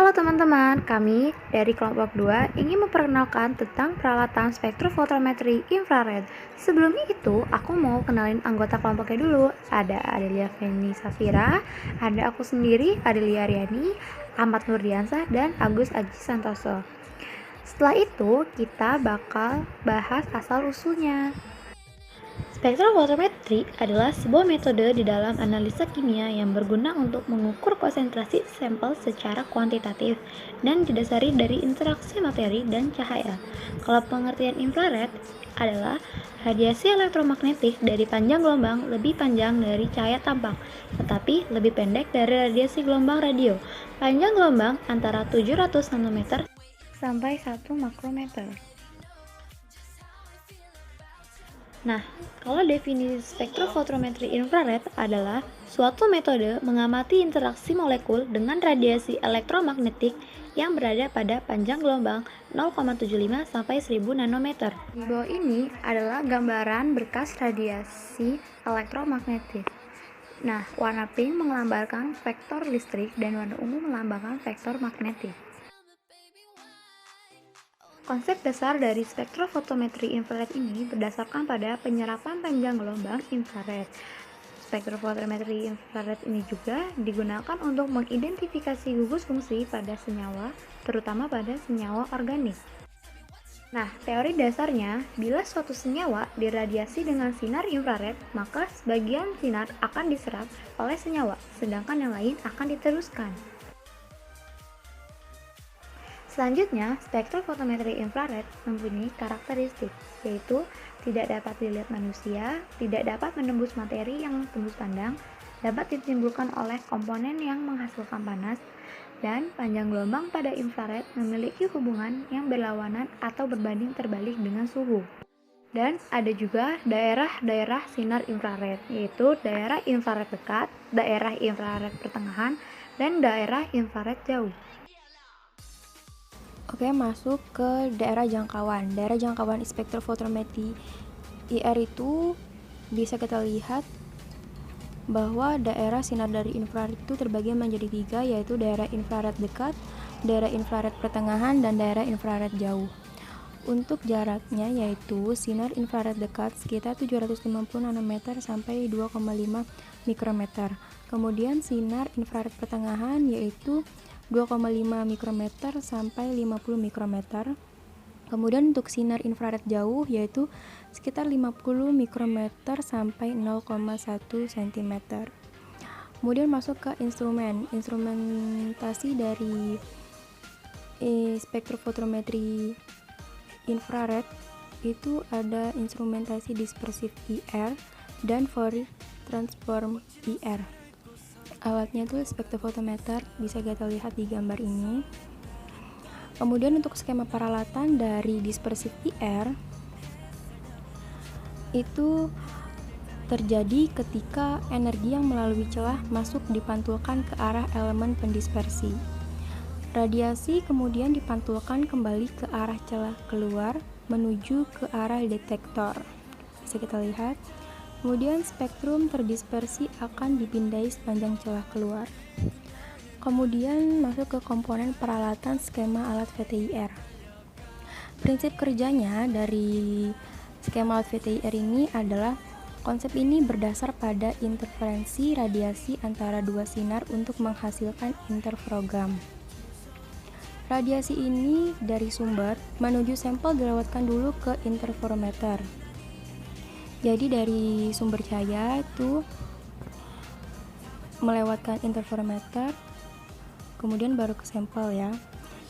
Halo teman-teman, kami dari kelompok 2 ingin memperkenalkan tentang peralatan spektrofotometri infrared. Sebelum itu, aku mau kenalin anggota kelompoknya dulu. Ada Adelia Feni Safira, ada aku sendiri, Adelia Aryani, Ahmad Nurdiansah, dan Agus Aji Santoso. Setelah itu, kita bakal bahas asal-usulnya. Spektrofotometri adalah sebuah metode di dalam analisa kimia yang berguna untuk mengukur konsentrasi sampel secara kuantitatif dan didasari dari interaksi materi dan cahaya. Kalau pengertian infrared adalah radiasi elektromagnetik dari panjang gelombang lebih panjang dari cahaya tampak, tetapi lebih pendek dari radiasi gelombang radio. Panjang gelombang antara 700 nanometer sampai 1 makrometer. Nah, kalau definisi spektrofotometri infrared adalah suatu metode mengamati interaksi molekul dengan radiasi elektromagnetik yang berada pada panjang gelombang 0,75 sampai 1000 nanometer. Di bawah ini adalah gambaran berkas radiasi elektromagnetik. Nah, warna pink melambangkan vektor listrik dan warna ungu melambangkan vektor magnetik. Konsep dasar dari spektrofotometri infrared ini berdasarkan pada penyerapan panjang gelombang infrared. Spektrofotometri infrared ini juga digunakan untuk mengidentifikasi gugus fungsi pada senyawa, terutama pada senyawa organik. Nah, teori dasarnya, bila suatu senyawa diradiasi dengan sinar infrared, maka sebagian sinar akan diserap oleh senyawa, sedangkan yang lain akan diteruskan. Selanjutnya, spektrofotometri infrared mempunyai karakteristik, yaitu tidak dapat dilihat manusia, tidak dapat menembus materi yang tembus pandang, dapat ditimbulkan oleh komponen yang menghasilkan panas, dan panjang gelombang pada infrared memiliki hubungan yang berlawanan atau berbanding terbalik dengan suhu. Dan ada juga daerah-daerah sinar infrared, yaitu daerah infrared dekat, daerah infrared pertengahan, dan daerah infrared jauh. Oke, masuk ke daerah jangkauan. Daerah jangkauan spektrofotometri IR itu bisa kita lihat bahwa daerah sinar dari infrared itu terbagi menjadi 3, yaitu daerah infrared dekat, daerah infrared pertengahan, dan daerah infrared jauh. Untuk jaraknya yaitu sinar infrared dekat sekitar 750 nanometer sampai 2,5 mikrometer. Kemudian sinar infrared pertengahan yaitu 2,5 mikrometer sampai 50 mikrometer. Kemudian untuk sinar infrared jauh yaitu sekitar 50 mikrometer sampai 0,1 cm. Kemudian masuk ke instrumentasi dari spektrofotometri infrared itu ada instrumentasi dispersif IR dan Fourier transform IR. Alatnya itu spektrofotometer, bisa kita lihat di gambar ini. Kemudian untuk skema peralatan dari dispersif IR itu terjadi ketika energi yang melalui celah masuk dipantulkan ke arah elemen pendispersi. Radiasi kemudian dipantulkan kembali ke arah celah keluar menuju ke arah detektor. Bisa kita lihat. Kemudian spektrum terdispersi akan dipindai sepanjang celah keluar. Kemudian masuk ke komponen peralatan skema alat VTIR. Prinsip kerjanya dari skema alat VTIR ini adalah konsep ini berdasar pada interferensi radiasi antara dua sinar untuk menghasilkan interferogram. Radiasi ini dari sumber menuju sampel dilewatkan dulu ke interferometer. Jadi dari sumber cahaya itu melewatkan interferometer, kemudian baru ke sampel ya.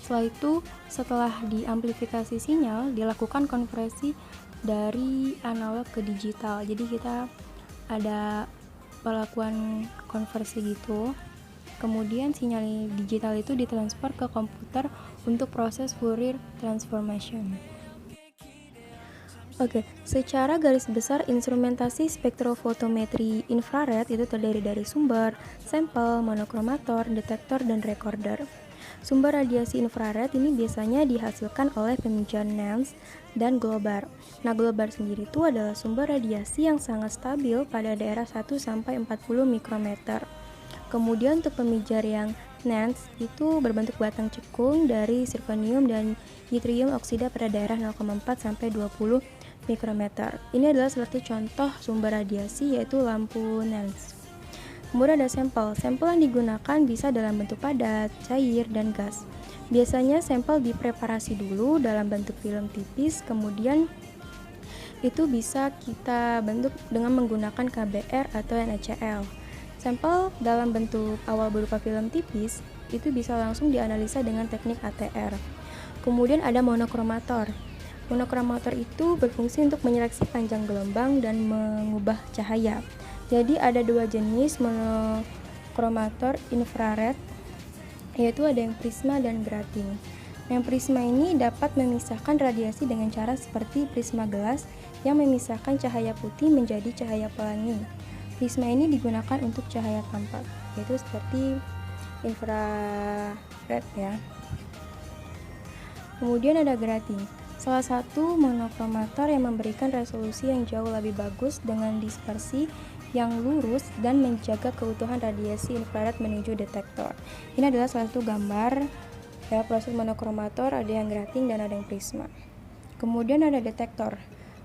Setelah itu, setelah diamplifikasi sinyal, dilakukan konversi dari analog ke digital. Jadi kita ada pelakuan konversi gitu. Kemudian sinyal digital itu ditransfer ke komputer untuk proses Fourier transformation. Oke, secara garis besar instrumentasi spektrofotometri infrared itu terdiri dari sumber, sampel, monokromator, detektor, dan recorder. Sumber radiasi infrared ini biasanya dihasilkan oleh pemijar NEMS dan Globar. Nah, Globar sendiri itu adalah sumber radiasi yang sangat stabil pada daerah 1-40 mikrometer. Kemudian untuk pemijar yang lens itu berbentuk batang cekung dari zirconium dan yttrium oksida pada daerah 0,4 sampai 20 mikrometer. Ini adalah salah satu contoh sumber radiasi, yaitu lampu lens. Kemudian ada sampel. Sampel yang digunakan bisa dalam bentuk padat, cair, dan gas. Biasanya sampel dipreparasi dulu dalam bentuk film tipis, kemudian itu bisa kita bentuk dengan menggunakan KBR atau NaCl. Sampel dalam bentuk awal berupa film tipis itu bisa langsung dianalisa dengan teknik ATR. Kemudian ada monokromator. Monokromator itu berfungsi untuk menyeleksi panjang gelombang dan mengubah cahaya. Jadi ada dua jenis monokromator infrared, yaitu ada yang prisma dan grating. Yang prisma ini dapat memisahkan radiasi dengan cara seperti prisma gelas yang memisahkan cahaya putih menjadi cahaya pelangi. Prisma ini digunakan untuk cahaya tampak, yaitu seperti infrared ya. Kemudian ada grating, salah satu monokromator yang memberikan resolusi yang jauh lebih bagus dengan dispersi yang lurus dan menjaga keutuhan radiasi infrared menuju detektor. Ini adalah salah satu gambar ya, proses monokromator, ada yang grating dan ada yang prisma. Kemudian ada detektor.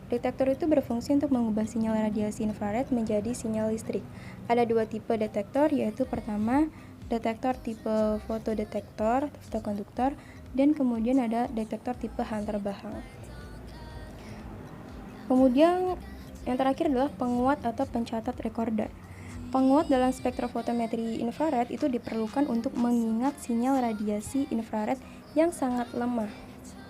Detektor itu berfungsi untuk mengubah sinyal radiasi infrared menjadi sinyal listrik. Ada dua tipe detektor, yaitu pertama detektor tipe fotodetektor, fotokonduktor, dan kemudian ada detektor tipe Hunter Bahang. Kemudian yang terakhir adalah penguat atau pencatat recorder. Penguat dalam spektrofotometri infrared itu diperlukan untuk mengingat sinyal radiasi infrared yang sangat lemah.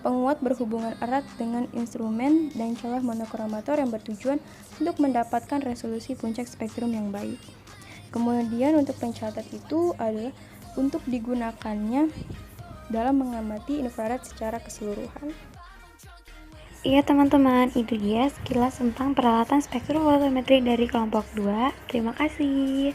Penguat berhubungan erat dengan instrumen dan celah monokromator yang bertujuan untuk mendapatkan resolusi puncak spektrum yang baik. Kemudian untuk pencatat itu adalah untuk digunakannya dalam mengamati infrared secara keseluruhan. Iya teman-teman, itu dia sekilas tentang peralatan spektrofotometri dari kelompok 2. Terima kasih.